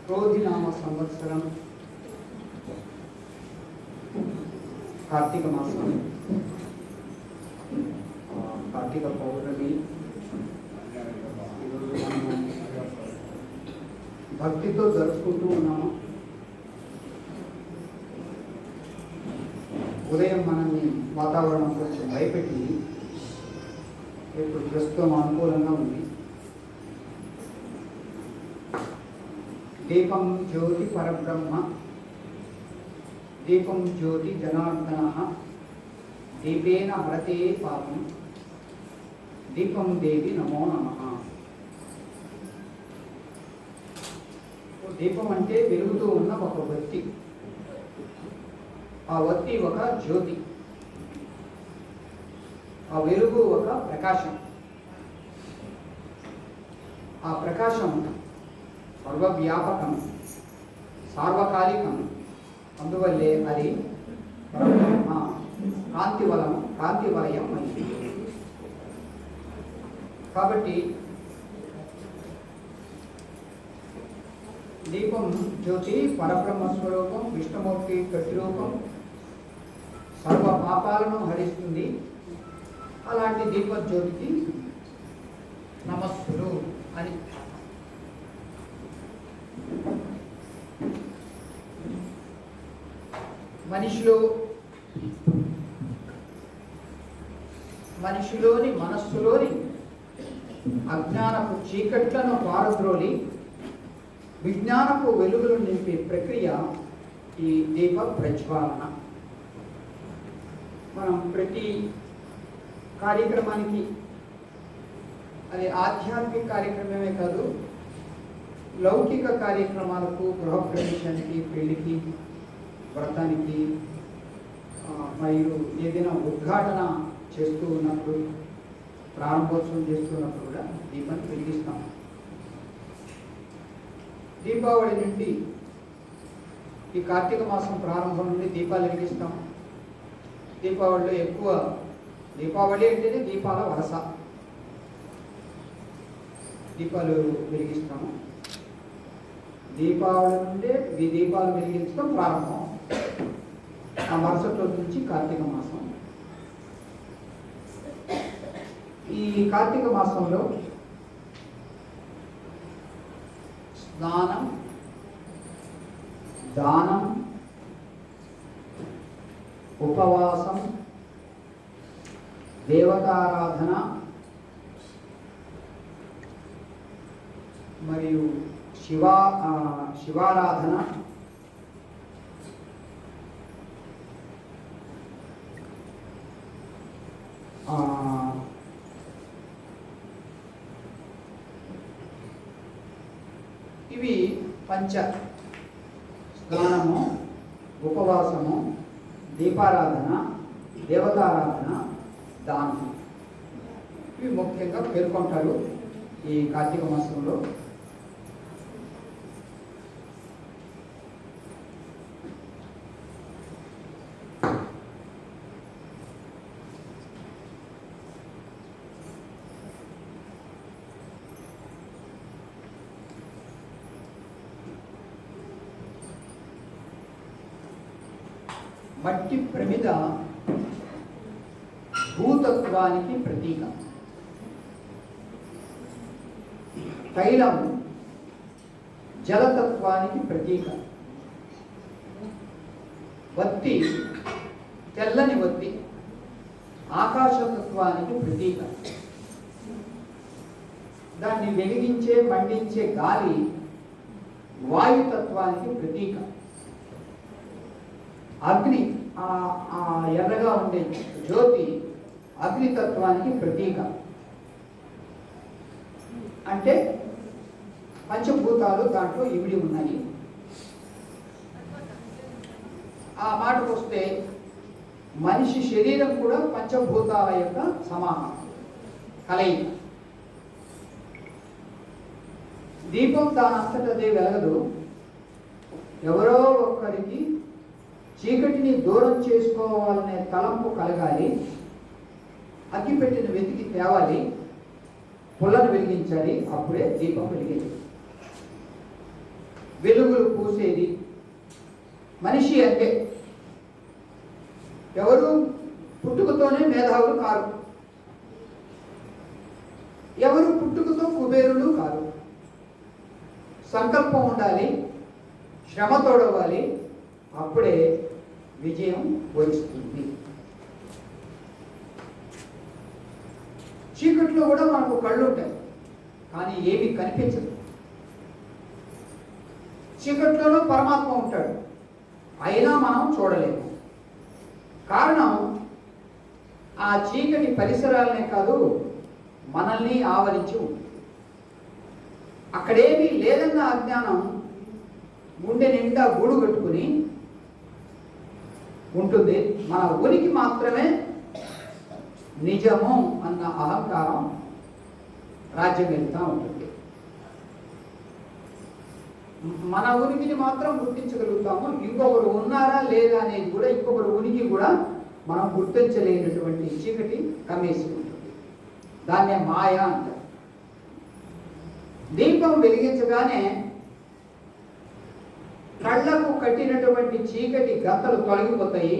క్రోధినామ సంవత్సరం కార్తీక మాసం, కార్తీక పౌర్ణమి. ఈరోజు మనం భక్తితో జరుపుకుంటూ ఉన్నాము. ఉదయం మనల్ని వాతావరణం కొంచెం భయపెట్టింది. ఇప్పుడు ప్రస్తుతం అనుకూలంగా ఉంది. దీపం జ్యోతి పరబ్రహ్మ, దీపం జ్యోతి జనార్దన, దీపేన హరతే పాపం, దీపం దేవి నమో నమః. దీపం అంటే వెలుగుతూ ఉన్న ఒక వత్తి. ఆ వత్తి ఒక జ్యోతి, ఆ వెలుగు ఒక ప్రకాశం. ఆ ప్రకాశం సర్వవ్యాపకం, సార్వకాలికం. అందువల్లే అది కాంతి వలయం అయింది. కాబట్టి దీపం జ్యోతి పరబ్రహ్మ స్వరూపం, విష్ణుమూర్తి ప్రతిరూపం, సర్వ పాపాలను హరిస్తుంది. అలాంటి దీపజ్యోతికి నమస్సులు అని. మనిషిలోని మనస్సులోని అజ్ఞానపు చీకట్లను పారద్రోలి విజ్ఞానపు వెలుగులు నింపే ప్రక్రియ ఈ దీప ప్రజ్వాలన. మనం ప్రతి కార్యక్రమానికి, అది ఆధ్యాత్మిక కార్యక్రమమే కాదు, లౌకిక కార్యక్రమాలకు, గృహప్రవేశానికి, పెళ్లికి, వ్రతానికి, మరియు ఏదైనా ఉద్ఘాటన చేస్తూ ఉన్నప్పుడు, ప్రారంభోత్సవం చేస్తున్నప్పుడు కూడా దీపాన్ని వెలిగిస్తాం. దీపావళి నుండి, ఈ కార్తీక మాసం ప్రారంభం నుండి దీపాలు వెలిగిస్తాం. దీపావళిలో ఎక్కువ, దీపావళి అంటేనే దీపాల వరస. దీపాలు వెలిగిస్తాము. దీపావళి నుండే ఈ దీపాలు వెలిగించడం ప్రారంభం. ఆ మరుసటి రోజు నుంచి కార్తీక మాసం. ఈ కార్తీక మాసంలో స్నానం, దానం, ఉపవాసం, దేవతారాధన మరియు శివారాధన, ఇవి పంచ: స్నానము, ఉపవాసము, దీపారాధన, దేవతారాధన, దానం. ఇవి ముఖ్యంగా పేర్కొంటారు ఈ కార్తీక మాసంలో. మట్టి ప్రమిద భూతత్వానికి ప్రతీక. తైలం జలతత్వానికి ప్రతీక. వత్తి, తెల్లని వత్తి, ఆకాశతత్వానికి ప్రతీక. దాన్ని వెలిగించే, మండించే గాలి వాయుతత్వానికి ప్రతీక. అగ్ని, ఆ ఎర్రగా ఉండే జ్యోతి అగ్నితత్వానికి ప్రతీక. అంటే పంచభూతాలు దాంట్లో ఇమిడి ఉన్నాయి. ఆ మాటకు వస్తే మనిషి శరీరం కూడా పంచభూతాల యొక్క సమానం, కలయిక. దీపం దానంతటదే వెలగదు. ఎవరో ఒక్కరికి చీకటిని దూరం చేసుకోవాలనే తలంపు కలగాలి. అగ్గిపెట్టిన వెతికి తేవాలి. పుల్లను వెలిగించాలి, అప్పుడే దీపం వెలిగేది. వెలుగులు పూసేది మనిషి అంటే ఎవరు పుట్టుకతోనే మేధావులు కారు, ఎవరు పుట్టుకతో కుబేరులు కారు. సంకల్పం ఉండాలి, శ్రమ తోడవాలి, అప్పుడే విజయం వరిస్తుంది. చీకట్లో కూడా మనకు కళ్ళు ఉంటాయి, కానీ ఏమీ కనిపించదు. చీకట్లోనూ పరమాత్మ ఉంటాడు, అయినా మనం చూడలేము. కారణం ఆ చీకటి పరిసరాలనే కాదు, మనల్ని ఆవరించి ఉంటుంది. అక్కడేమీ లేదన్న అజ్ఞానం గుండె నిండా గూడు కట్టుకుని ఉంటుంది. మన ఉనికి మాత్రమే నిజము అన్న అహంకారం రాజ్యం వెళ్తూ ఉంటుంది. మన ఉనికిని మాత్రం గుర్తించగలుగుతాము, ఇంకొకరు ఉన్నారా లేదా అనేది కూడా, ఇంకొకరు ఉనికి కూడా మనం గుర్తించలేనటువంటి చీకటి కమ్మేసి ఉంటుంది. దాన్నే మాయ అంటారు. దీపం వెలిగించగానే కళ్ళకు కట్టినటువంటి చీకటి గంతలు తొలగిపోతాయి,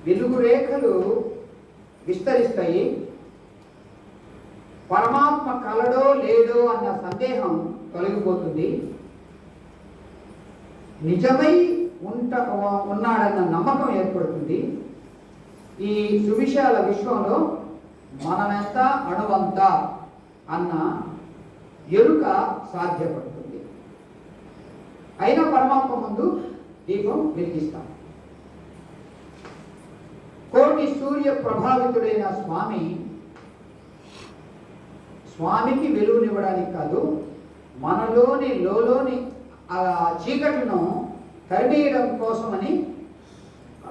వెలుగు రేఖలు విస్తరిస్తాయి. పరమాత్మ కలడో లేడో అన్న సందేహం తొలగిపోతుంది. నిజమై ఉన్నాడన్న నమ్మకం ఏర్పడుతుంది. ఈ సువిశాల విశ్వంలో మనమెంత అణువంత అన్న ఎరుక సాధ్యపడుతుంది. అయినా పరమాత్మ ముందు దీపం వెలిగిస్తాం. కోటి సూర్య ప్రభావితుడైన స్వామికి వెలుగునివ్వడానికి కాదు, మనలోని లోలోని ఆ చీకట్లను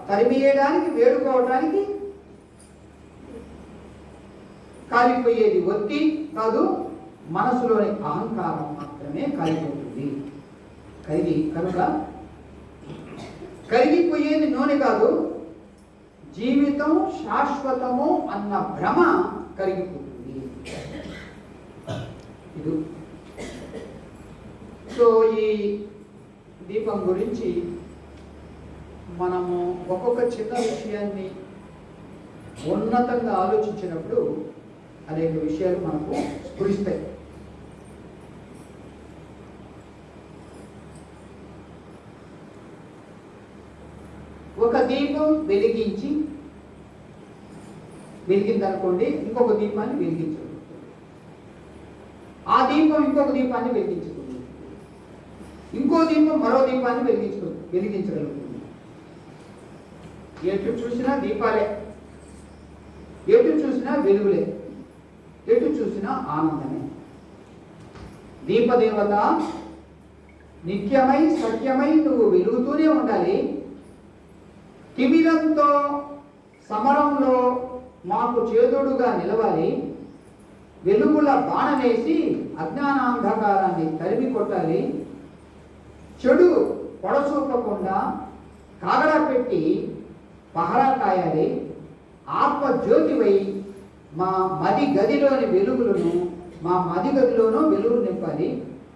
తరిమేయడానికి వేడుకోవటానికి కాలిపోయేది ఒత్తి కాదు, మనసులోని అహంకారం మాత్రమే కాలిపోతుంది. కనుక కరిగిపోయేది నూనె కాదు, జీవితం శాశ్వతము అన్న భ్రమ కరిగిపోతుంది. ఇది సో ఈ దీపం గురించి మనము ఒక్కొక్క చిన్న విషయాన్ని ఉన్నతంగా ఆలోచించినప్పుడు అనేక విషయాలు మనకు స్ఫురిస్తాయి. ఒక దీపం వెలిగిందనుకోండి, ఇంకొక దీపాన్ని వెలిగించదు. ఆ దీపం ఇంకొక దీపాన్ని వెలిగించదు, ఇంకో దీపం మరో దీపాన్ని వెలిగించగలుగుతుంది. ఎటు చూసినా దీపాలే, ఎటు చూసినా వెలుగులే, ఎటు చూసినా ఆనందమే. దీపదేవత నిత్యమై సత్యమై నువ్వు వెలుగుతూనే ఉండాలి. తిమిరంతో సమరంలో మాకు చేదోడుగా నిలవాలి. వెలుగుల బాణమేసి అజ్ఞానాంధకారాన్ని తరిమి కొట్టాలి. చెడు పొడచూపకుండా కాగడా పెట్టి పహరా కాయాలి. ఆత్మజ్యోతివై మా మది గదిలోని వెలుగులను వెలుగు నింపాలి.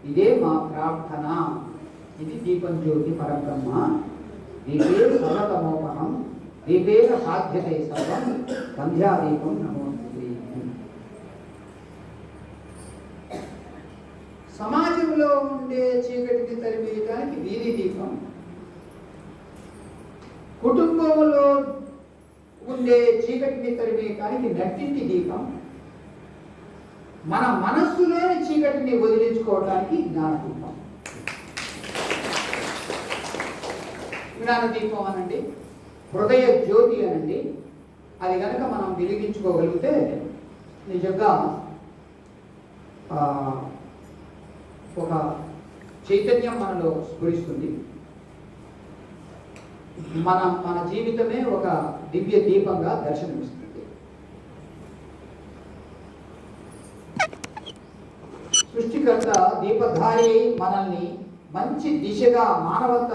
ఇదే మా ప్రార్థన. ఇది దీపం జ్యోతి పరబ్రహ్మ. దీపే సర్వతమోపహం దీపేన సాధ్యతే సర్వం సంధ్యాదీపం నమోస్తుతే. సమాజంలో ఉండే చీకటిని తరిమేయడానికి వీధి దీపం, కుటుంబంలో ఉండే చీకటిని తరిమేయడానికి నట్టింటి దీపం, మన మనస్సులోని చీకటిని వదిలించుకోవడానికి జ్ఞానదీపం. జ్ఞానదీపం అనండి, హృదయ జ్యోతి అనండి. అది కనుక మనం వెలిగించుకోగలిగితే నిజంగా ఒక చైతన్యం మనలో స్ఫురిస్తుంది. మన జీవితమే ఒక దివ్య దీపంగా దర్శనమిస్తుంది. సృష్టికర్త దీపధారి మనల్ని మంచి దిశగా, మానవత